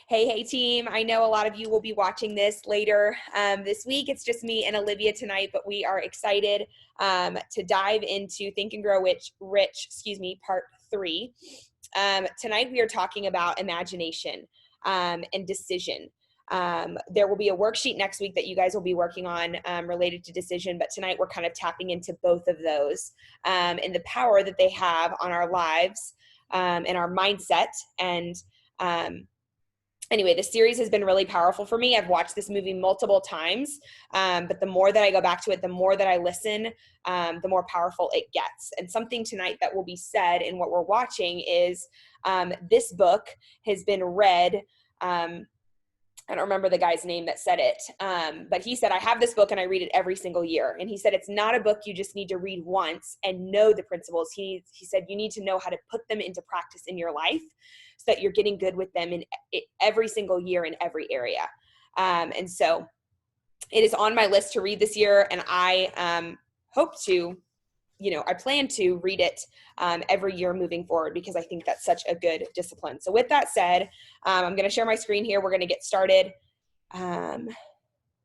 Hey team. I know a lot of you will be watching this later this week. It's just me and Olivia tonight, but we are excited to dive into Think and Grow Rich, part 3. Tonight we are talking about imagination and decision. There will be a worksheet next week that you guys will be working on related to decision, but tonight we're kind of tapping into both of those and the power that they have on our lives and our mindset. And anyway, the series has been really powerful for me. I've watched this movie multiple times, but the more that I go back to it, the more that I listen, the more powerful it gets. And something tonight that will be said in what we're watching is this book has been read. I don't remember the guy's name that said it, but he said, I have this book and I read it every single year. And he said, it's not a book you just need to read once and know the principles. He said, you need to know how to put them into practice in your life so that you're getting good with them in every single year in every area. And so it is on my list to read this year. And I hope to, I plan to read it every year moving forward because I think that's such a good discipline. So with that said, I'm going to share my screen here. We're going to get started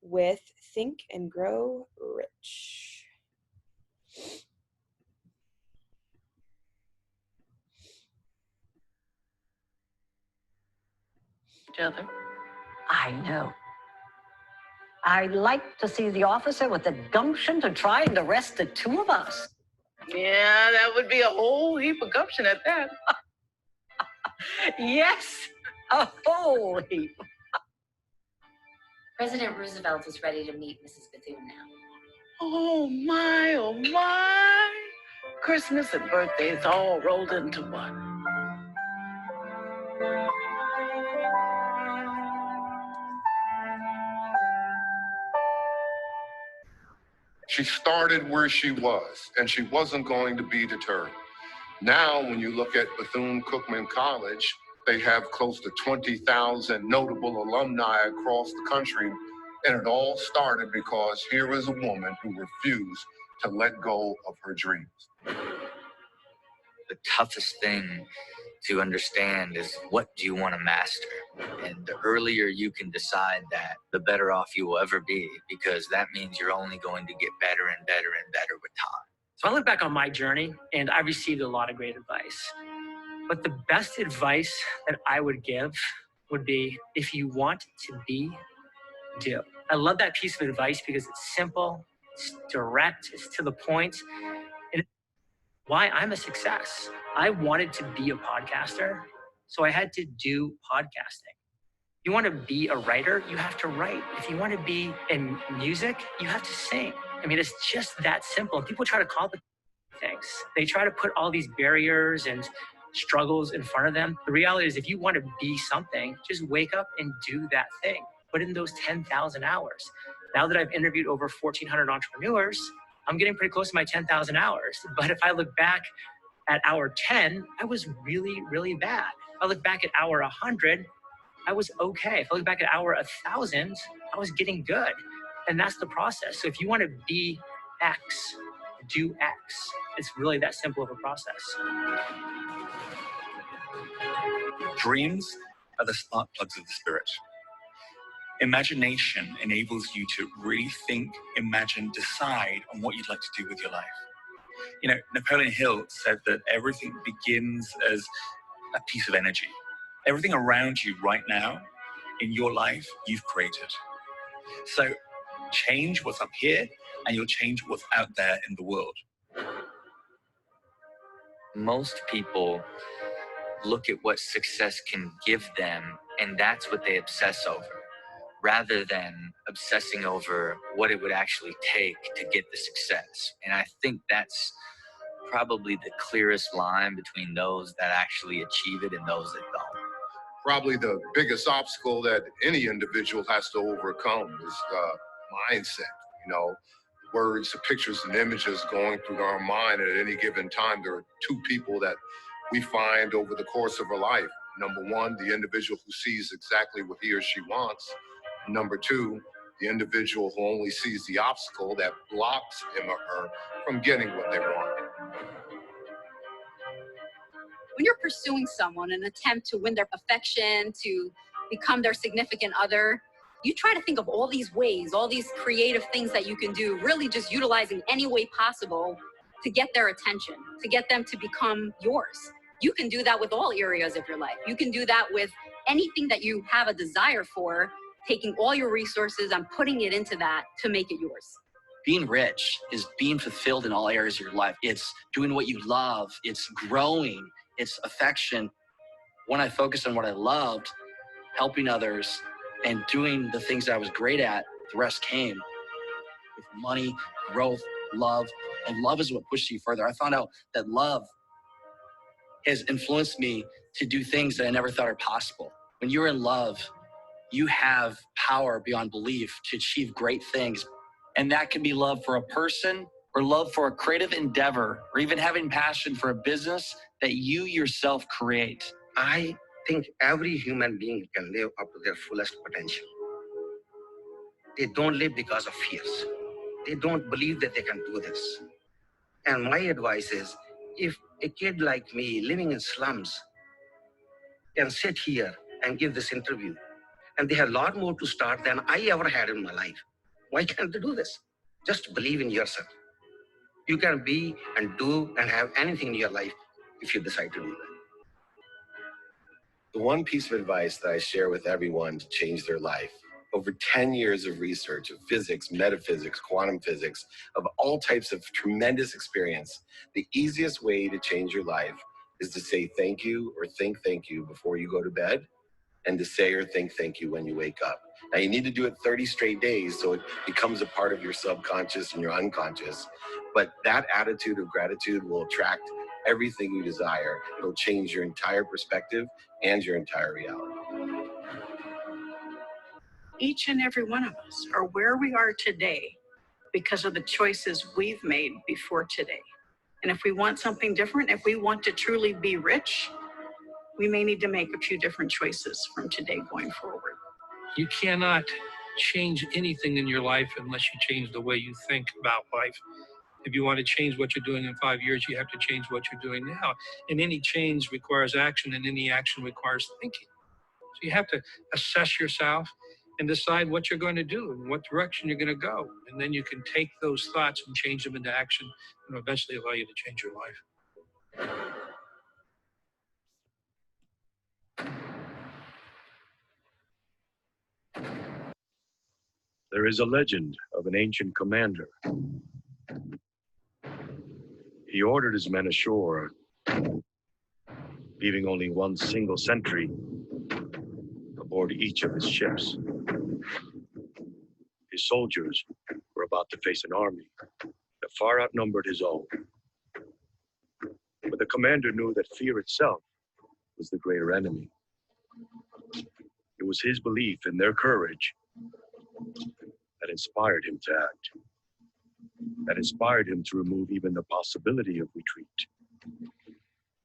with Think and Grow Rich. Together. I know. I'd like to see the officer with the gumption to try and arrest the two of us. Yeah, that would be a whole heap of gumption at that. Yes, a whole heap. President Roosevelt is ready to meet Mrs. Bethune now. Oh my. Christmas and birthdays all rolled into one. She started where she was, and she wasn't going to be deterred. Now, when you look at Bethune-Cookman College, they have close to 20,000 notable alumni across the country, and it all started because here is a woman who refused to let go of her dreams. The toughest thing to understand is, what do you want to master? And the earlier you can decide that, the better off you will ever be, because that means you're only going to get better and better and better with time. So I look back on my journey and I received a lot of great advice. But the best advice that I would give would be, if you want to be, do. I love that piece of advice because it's simple, it's direct, it's to the point, and it's why I'm a success. I wanted to be a podcaster, so I had to do podcasting. If you want to be a writer, you have to write. If you want to be in music, you have to sing. I mean, it's just that simple. People try to complicate things. They try to put all these barriers and struggles in front of them. The reality is, if you want to be something, just wake up and do that thing. Put in those 10,000 hours. Now that I've interviewed over 1,400 entrepreneurs, I'm getting pretty close to my 10,000 hours. But if I look back at hour 10, I was really, really bad. If I look back at hour 100, I was okay. If I look back at hour 1,000, I was getting good. And that's the process. So if you want to be X, do X. It's really that simple of a process. Dreams are the spark plugs of the spirit. Imagination enables you to really think, imagine, decide on what you'd like to do with your life. You know, Napoleon Hill said that everything begins as a piece of energy. Everything around you right now in your life, you've created. So change what's up here and you'll change what's out there in the world. Most people look at what success can give them, and that's what they obsess over, rather than obsessing over what it would actually take to get the success. And I think that's probably the clearest line between those that actually achieve it and those that don't. Probably the biggest obstacle that any individual has to overcome is mindset. You know, words, the pictures and images going through our mind at any given time. There are two people that we find over the course of our life. Number one, the individual who sees exactly what he or she wants. Number two, the individual who only sees the obstacle that blocks him or her from getting what they want. When you're pursuing someone, an attempt to win their affection, to become their significant other, you try to think of all these ways, all these creative things that you can do, really just utilizing any way possible to get their attention, to get them to become yours. You can do that with all areas of your life. You can do that with anything that you have a desire for, taking all your resources and putting it into that to make it yours. Being rich is being fulfilled in all areas of your life. It's doing what you love. It's growing. It's affection. When I focused on what I loved, helping others and doing the things that I was great at, the rest came with money, growth, love. And love is what pushes you further. I found out that love has influenced me to do things that I never thought are possible. When you're in love, you have power beyond belief to achieve great things. And that can be love for a person or love for a creative endeavor or even having passion for a business that you yourself create. I think every human being can live up to their fullest potential. They don't live because of fears. They don't believe that they can do this. And my advice is, if a kid like me living in slums can sit here and give this interview, and they have a lot more to start than I ever had in my life, why can't they do this? Just believe in yourself. You can be and do and have anything in your life if you decide to do that. The one piece of advice that I share with everyone to change their life, over 10 years of research of physics, metaphysics, quantum physics, of all types of tremendous experience, the easiest way to change your life is to say thank you or think thank you before you go to bed, and to say or think thank you when you wake up. Now you need to do it 30 straight days so it becomes a part of your subconscious and your unconscious. But that attitude of gratitude will attract everything you desire. It'll change your entire perspective and your entire reality. Each and every one of us are where we are today because of the choices we've made before today. And if we want something different, if we want to truly be rich, we may need to make a few different choices from today going forward. You cannot change anything in your life unless you change the way you think about life. If you want to change what you're doing in 5 years, you have to change what you're doing now. And any change requires action, and any action requires thinking. So you have to assess yourself and decide what you're going to do and what direction you're going to go. And then you can take those thoughts and change them into action and eventually allow you to change your life. There is a legend of an ancient commander. He ordered his men ashore, leaving only one single sentry aboard each of his ships. His soldiers were about to face an army that far outnumbered his own. But the commander knew that fear itself was the greater enemy. It was his belief in their courage that inspired him to act, that inspired him to remove even the possibility of retreat.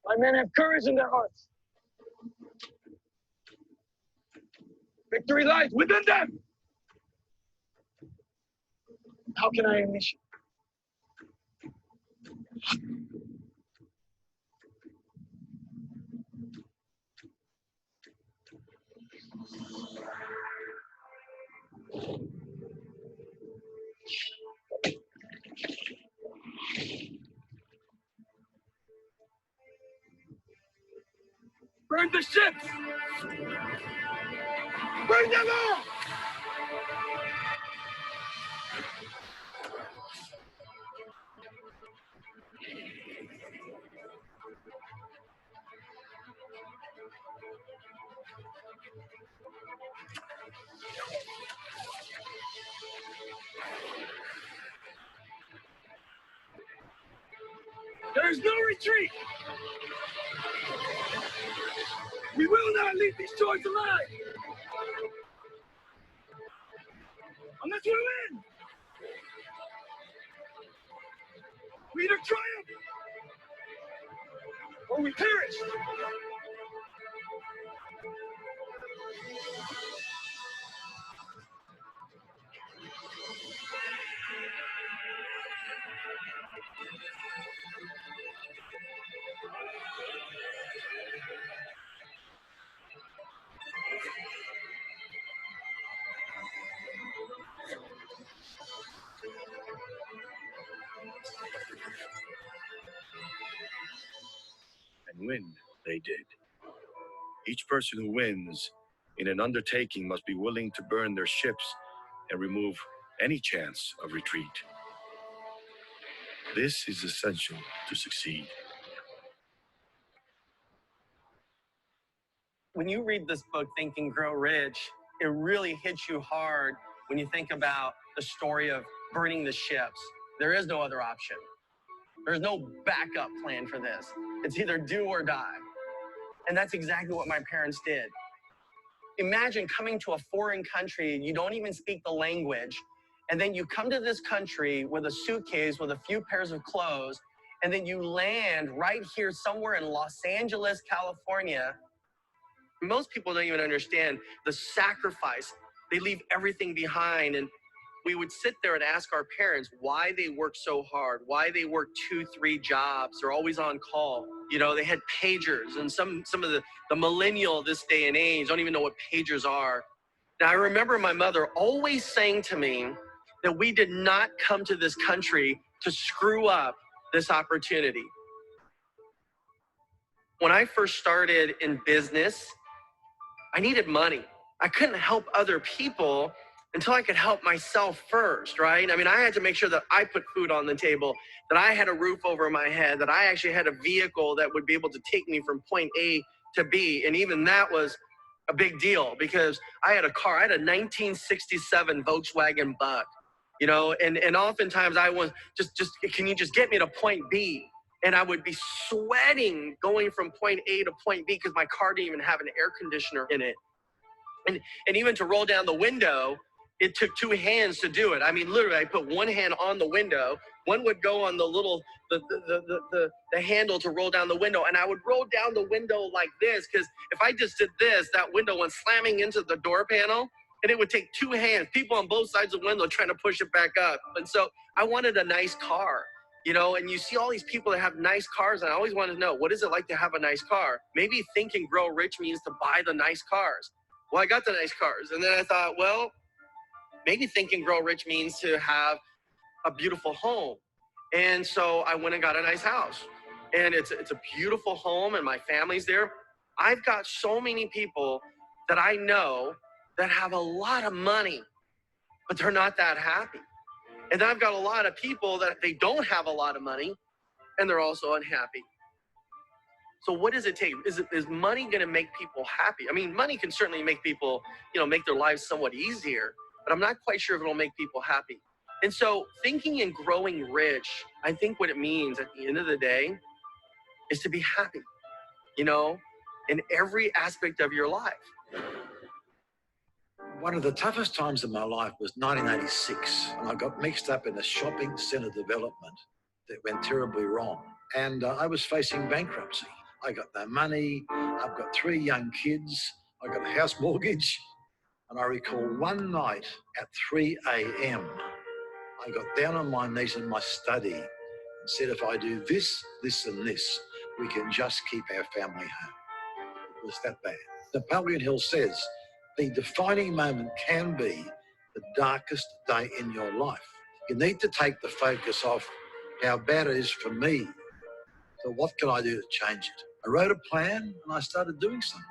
My men have courage in their hearts. Victory lies within them. How can I unleash it? Burn the ships! Bring them all! There is no retreat! We will not leave these shores alive! Unless we win! We either triumph or we perish! win, they did. Each person who wins in an undertaking must be willing to burn their ships and remove any chance of retreat. This is essential to succeed. When you read this book, Think and Grow Rich, it really hits you hard when you think about the story of burning the ships. There is no other option. There's no backup plan for this. It's either do or die. And that's exactly what my parents did. Imagine coming to a foreign country, you don't even speak the language, and then you come to this country with a suitcase with a few pairs of clothes, and then you land right here somewhere in Los Angeles, California. Most people don't even understand the sacrifice. They leave everything behind, and we would sit there and ask our parents why they work so hard, why they work 2-3 jobs. They're always on call. You know, they had pagers, and some of the millennial this day and age don't even know what pagers are. Now, I remember my mother always saying to me that we did not come to this country to screw up this opportunity. When I first started in business, I needed money. I couldn't help other people until I could help myself first, right? I mean, I had to make sure that I put food on the table, that I had a roof over my head, that I actually had a vehicle that would be able to take me from point A to B. And even that was a big deal because I had a car. I had a 1967 Volkswagen Bug, you know, and oftentimes I was just, can you just get me to point B? And I would be sweating going from point A to point B because my car didn't even have an air conditioner in it. And even to roll down the window, it took 2 hands to do it. I mean, literally, I put one hand on the window, one would go on the little, the handle to roll down the window, and I would roll down the window like this, because if I just did this, that window went slamming into the door panel, and it would take 2 hands, people on both sides of the window trying to push it back up. And so I wanted a nice car, you know, and you see all these people that have nice cars, and I always wanted to know, what is it like to have a nice car? Maybe Think and Grow Rich means to buy the nice cars. Well, I got the nice cars, and then I thought, well, maybe Think and Grow Rich means to have a beautiful home. And so I went and got a nice house. And it's a beautiful home, and my family's there. I've got so many people that I know that have a lot of money, but they're not that happy. And then I've got a lot of people that they don't have a lot of money, and they're also unhappy. So what does it take? Is money going to make people happy? I mean, money can certainly make people, you know, make their lives somewhat easier, but I'm not quite sure if it'll make people happy. And so thinking and growing rich, I think what it means at the end of the day is to be happy, you know, in every aspect of your life. One of the toughest times of my life was 1986, when I got mixed up in a shopping centre development that went terribly wrong. And I was facing bankruptcy. I got no money, I've got 3 young kids, I got a house mortgage. And I recall one night at 3 a.m, I got down on my knees in my study and said, if I do this, this and this, we can just keep our family home. It was that bad. Napoleon Hill says, the defining moment can be the darkest day in your life. You need to take the focus off how bad it is for me. So what can I do to change it? I wrote a plan and I started doing something.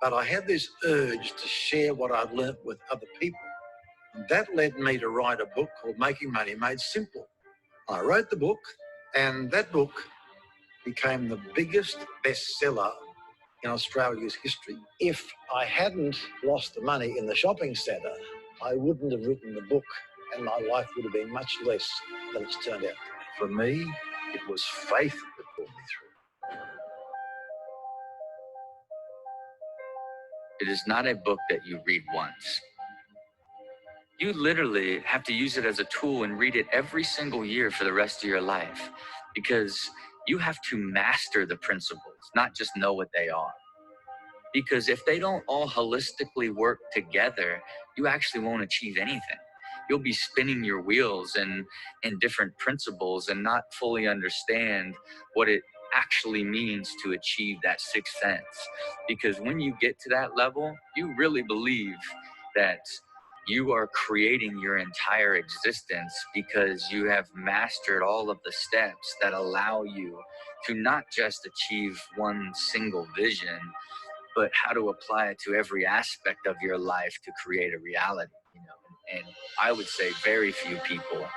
But I had this urge to share what I'd learnt with other people. And that led me to write a book called Making Money Made Simple. I wrote the book, and that book became the biggest bestseller in Australia's history. If I hadn't lost the money in the shopping centre, I wouldn't have written the book, and my life would have been much less than it's turned out. For me, it was faith that pulled me through. It is not a book that you read once. You literally have to use it as a tool and read it every single year for the rest of your life, because you have to master the principles, not just know what they are. Because if they don't all holistically work together, you actually won't achieve anything. You'll be spinning your wheels in different principles and not fully understand what it actually means to achieve that sixth sense. Because when you get to that level, you really believe that You are creating your entire existence because you have mastered all of the steps that allow you to not just achieve one single vision, but how to apply it to every aspect of your life to create a reality, you know. And I would say very few people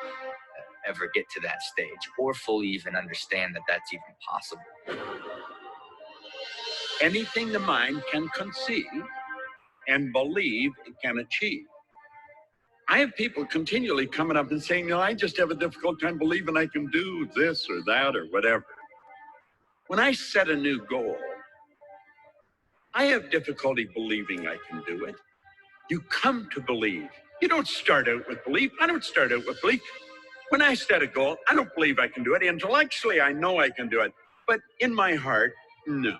ever get to that stage or fully even understand that that's even possible. Anything the mind can conceive and believe it can achieve. I have people continually coming up and saying, you know, I just have a difficult time believing I can do this or that or whatever. When I set a new goal, I have difficulty believing I can do it. You come to believe. You don't start out with belief. I don't start out with belief. When I set a goal, I don't believe I can do it. Intellectually, I know I can do it. But in my heart, no.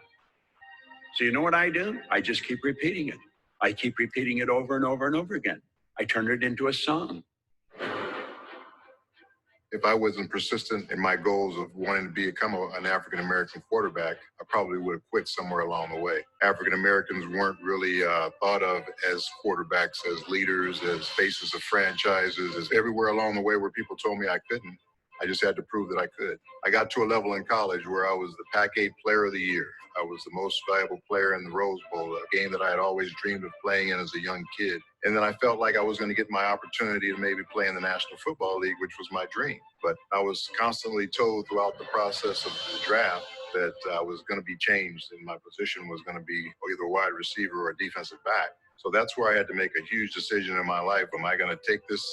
So you know what I do? I just keep repeating it. I keep repeating it over and over and over again. I turn it into a song. If I wasn't persistent in my goals of wanting to become an African-American quarterback, I probably would have quit somewhere along the way. African-Americans weren't really thought of as quarterbacks, as leaders, as faces of franchises, as everywhere along the way where people told me I couldn't. I just had to prove that I could. I got to a level in college where I was the Pac-8 Player of the Year. I was the most valuable player in the Rose Bowl, a game that I had always dreamed of playing in as a young kid. And then I felt like I was going to get my opportunity to maybe play in the National Football League, which was my dream. But I was constantly told throughout the process of the draft that I was going to be changed and my position was going to be either a wide receiver or a defensive back. So that's where I had to make a huge decision in my life. Am I going to take this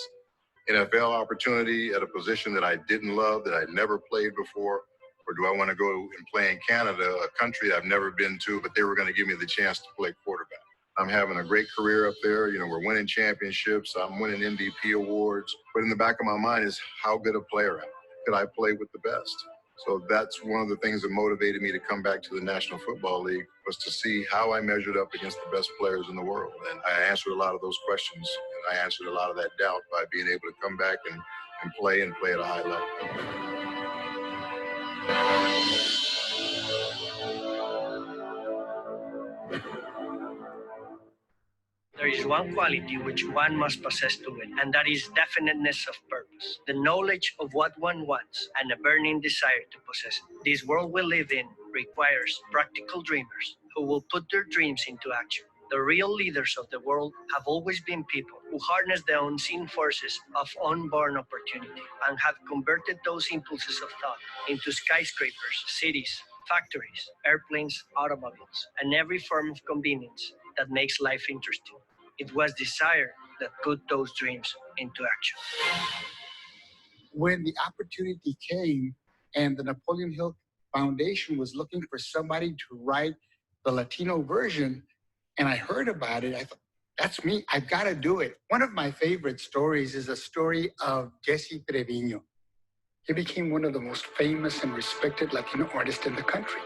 NFL opportunity at a position that I didn't love, that I'd never played before? Or do I want to go and play in Canada, a country I've never been to, but they were going to give me the chance to play quarterback? I'm having a great career up there. You know, we're winning championships. I'm winning MVP awards. But in the back of my mind is how good a player am I? Could I play with the best? So that's one of the things that motivated me to come back to the National Football League, was to see how I measured up against the best players in the world. And I answered a lot of those questions, and I answered a lot of that doubt by being able to come back and play at a high level. There is one quality which one must possess to win, and that is definiteness of purpose, the knowledge of what one wants, and a burning desire to possess it. This world we live in requires practical dreamers who will put their dreams into action. The real leaders of the world have always been people who harness the unseen forces of unborn opportunity and have converted those impulses of thought into skyscrapers, cities, factories, airplanes, automobiles, and every form of convenience that makes life interesting. It was desire that put those dreams into action. When the opportunity came and the Napoleon Hill Foundation was looking for somebody to write the Latino version, and I heard about it, I thought, that's me, I've got to do it. One of my favorite stories is a story of Jesse Trevino. He became one of the most famous and respected Latino artists in the country.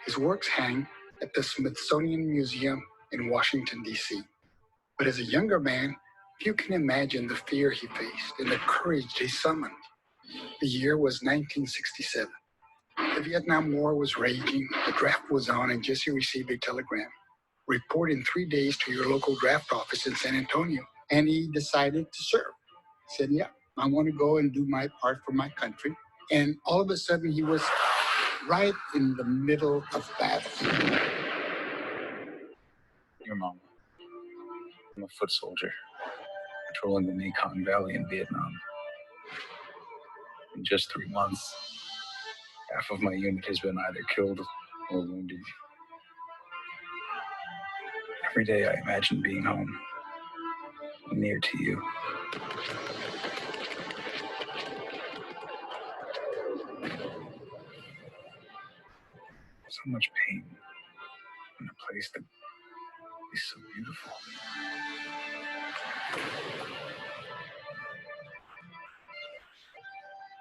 His works hang at the Smithsonian Museum in Washington, D.C. But as a younger man, you can imagine the fear he faced and the courage he summoned. The year was 1967. The Vietnam War was raging, the draft was on, and Jesse received a telegram. Report in 3 days to your local draft office in San Antonio. And he decided to serve. He said, yeah, I want to go and do my part for my country. And all of a sudden, he was right in the middle of battle. Your mom. I'm a foot soldier, patrolling the Mekong Valley in Vietnam. In just 3 months, half of my unit has been either killed or wounded. Every day I imagine being home, near to you. So much pain in a place that is so beautiful.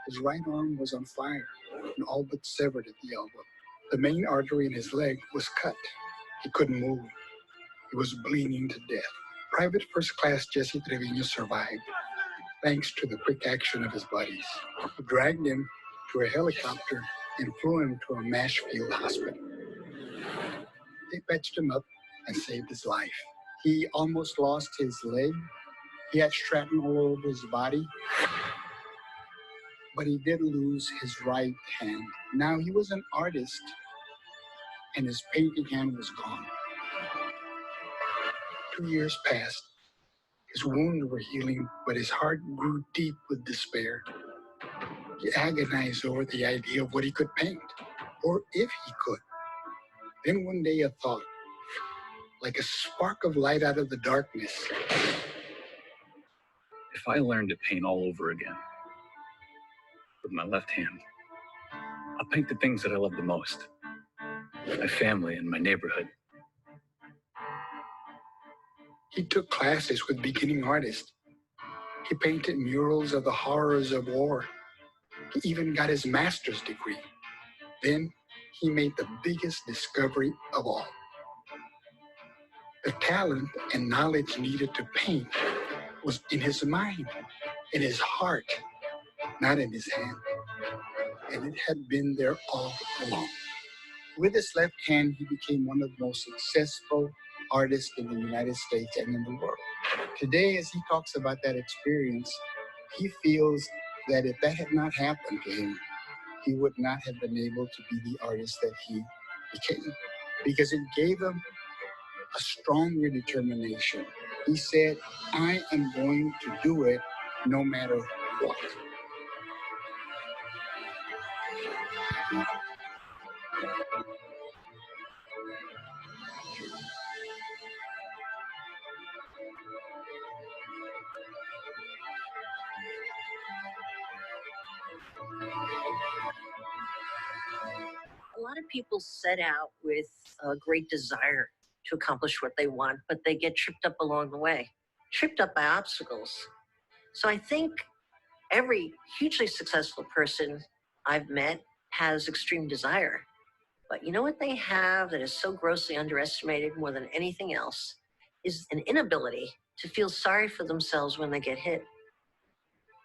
His right arm was on fire and all but severed at the elbow. The main artery in his leg was cut. He couldn't move. He was bleeding to death. Private First Class Jesse Trevino survived, thanks to the quick action of his buddies, who dragged him to a helicopter and flew him to a MASH field hospital. They patched him up and saved his life. He almost lost his leg, He had shrapnel all over his body, but he did lose his right hand. Now he was an artist, and his painting hand was gone. 2 years passed. His wounds were healing, but his heart grew deep with despair. He agonized over the idea of what he could paint, or if he could. Then one day a thought, like a spark of light out of the darkness. If I learned to paint all over again with my left hand, I'll paint the things that I love the most. My family and my neighborhood. He took classes with beginning artists. He painted murals of the horrors of war. He even got his master's degree. Then he made the biggest discovery of all. The talent and knowledge needed to paint was in his mind, in his heart, not in his hand. And it had been there all along. With his left hand, he became one of the most successful artists in the United States and in the world. Today, as he talks about that experience, he feels that if that had not happened to him, he would not have been able to be the artist that he became, because it gave him a stronger determination. He said, I am going to do it no matter what. A lot of people set out with a great desire to accomplish what they want, but they get tripped up along the way, tripped up by obstacles. So I think every hugely successful person I've met has extreme desire. But you know what they have that is so grossly underestimated more than anything else is an inability to feel sorry for themselves when they get hit.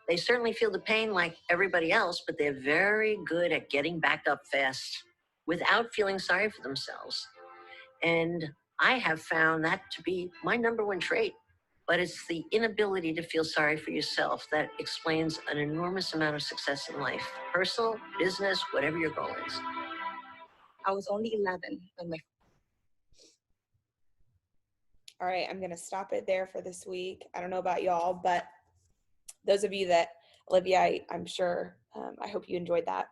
They certainly feel the pain like everybody else, but they're very good at getting back up fast without feeling sorry for themselves. And I have found that to be my number one trait. But it's the inability to feel sorry for yourself that explains an enormous amount of success in life, personal, business, whatever your goal is. I was only 11 when my... All right, I'm going to stop it there for this week. I don't know about y'all, but those of you that, Olivia, I'm sure, I hope you enjoyed that.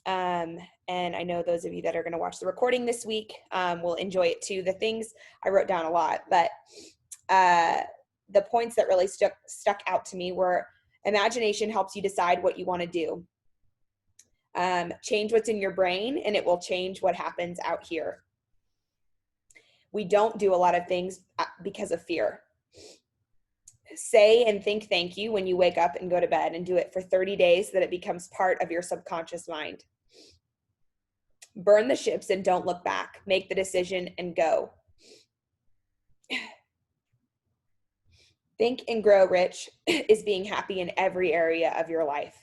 And I know those of you that are going to watch the recording this week will enjoy it too. The things, I wrote down a lot, but the points that really stuck out to me were imagination helps you decide what you want to do. Change what's in your brain and it will change what happens out here. We don't do a lot of things because of fear. Say and think thank you when you wake up and go to bed, and do it for 30 days so that it becomes part of your subconscious mind. Burn the ships and don't look back. Make the decision and go. Think and grow rich is being happy in every area of your life,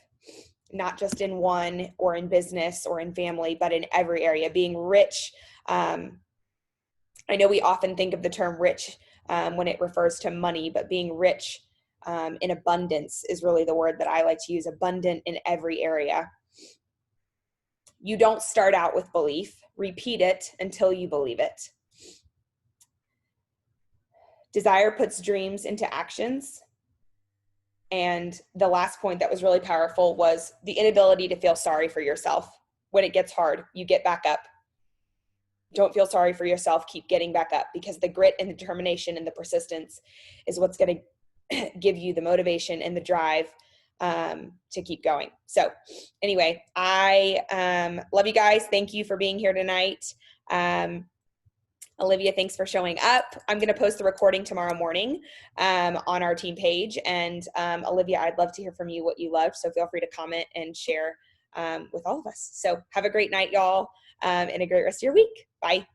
not just in one or in business or in family, but in every area. Being rich, I know we often think of the term rich when it refers to money, but being rich in abundance is really the word that I like to use, abundant in every area. You don't start out with belief. Repeat it until you believe it. Desire puts dreams into actions. And the last point that was really powerful was the inability to feel sorry for yourself. When it gets hard, you get back up. Don't feel sorry for yourself. Keep getting back up, because the grit and the determination and the persistence is what's going to give you the motivation and the drive to keep going. So anyway, I love you guys. Thank you for being here tonight. Olivia, thanks for showing up. I'm going to post the recording tomorrow morning on our team page. And Olivia, I'd love to hear from you what you loved. So feel free to comment and share with all of us. So have a great night, y'all, and a great rest of your week. Bye.